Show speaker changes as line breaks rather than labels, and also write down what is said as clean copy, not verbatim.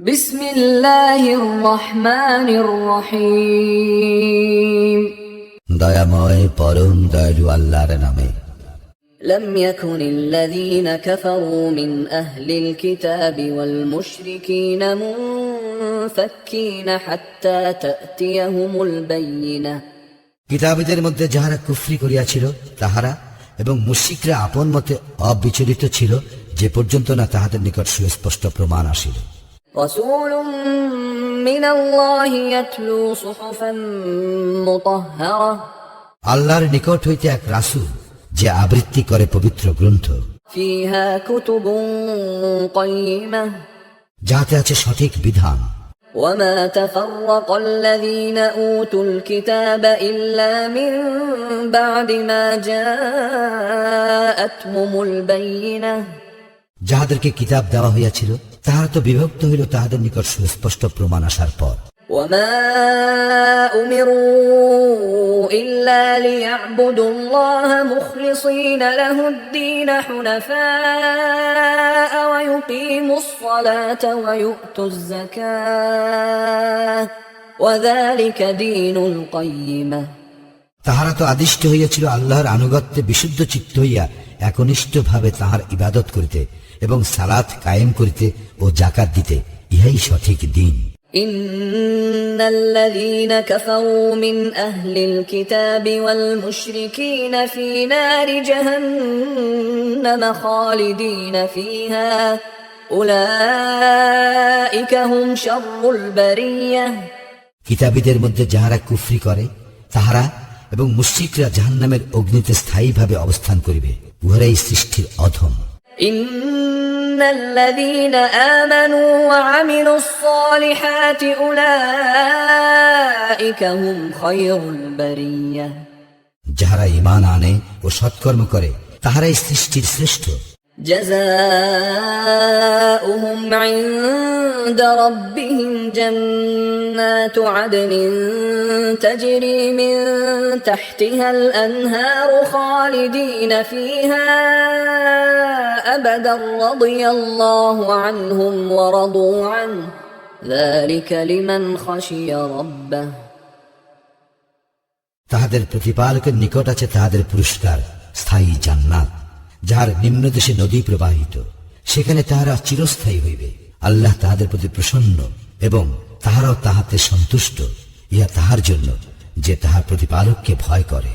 বিসমিল্লাহির রহমানির রহিম।
দয়াময় পরম দয়ালু আল্লাহর নামে।
لم يكن الذين كفروا من أهل الكتاب والمشركين منفكين حتى تأتيهم البينة।
কিতাবীদের মধ্যে যাহারা কুফরি করিয়াছিল তাহারা এবং মুশরিকরা আপন মতে অবিচলিত ছিল, যে পর্যন্ত না তাহাদের নিকট সুস্পষ্ট প্রমাণ আসিল।
رسول من الله يتلو صحفا مطهرة।
আল্লাহর নিকট হইতে এক রাসূল, যে আবৃত্তি করে পবিত্র গ্রন্থ,
فيها كتب قيمة।
যাহাতে আছে সঠিক বিধান।
وما تفرق الذين أوتوا الكتاب إلا من بعد ما جاءتهم البينة।
যাহাদেরকে কিতাব দেওয়া হইয়াছিল তাহারা তো বিভক্ত হইল তাহাদের নিকট সুস্পষ্ট প্রমাণ আসার পর।
وما أمروا إلا ليعبدوا الله مخلصين له الدين حنفاء ويقيموا الصلاة ويؤتوا الزكاة وذلك دين القيمة।
তাহারা তো আদিষ্ট হইয়াছিল আল্লাহর আনুগত্যে বিশুদ্ধ চিত্ত হইয়া একনিষ্ঠ ভাবে তাহার ইবাদত করিতে এবং সালাত কায়েম করিতে ও যাকাত দিতে, ইহাই সঠিক দিন।
إن الذين كفروا من أهل الكتاب والمشركين في نار جهنم خالدين فيها أولئك هم شر البرية।
কিতাবীদের মধ্যে যাহারা কুফরি করে তাহারা এবং মুশরিকরা জাহান্নামের অগ্নিতে স্থায়ীভাবে অবস্থান করিবে, উহারাই সৃষ্টির অধম।
إن الذين آمنوا وعملوا الصالحات أولئك هم خير البرية।
যাহারা ঈমান আনে ও সৎকর্ম করে তাহারাই সৃষ্টির শ্রেষ্ঠ।
جزاؤهم عند ربهم جنات عدن تجري من تحتها الأنهار خالدين فيها أبدا رضي الله عنهم ورضوا عنه ذلك لمن خشي ربه।
তাহাদের প্রতিপালকের নিকট আছে তাহাদের পুরস্কার, স্থায়ী জান্নাত, যাহার নিম্নদেশে নদী প্রবাহিত, সেখানে তাহারা চিরস্থায়ী হইবে। আল্লাহ তাহাদের প্রতি প্রসন্ন এবং তাহারাও তাহাতে সন্তুষ্ট। ইহা তাহার জন্য যে তাহার প্রতিপালককে ভয় করে।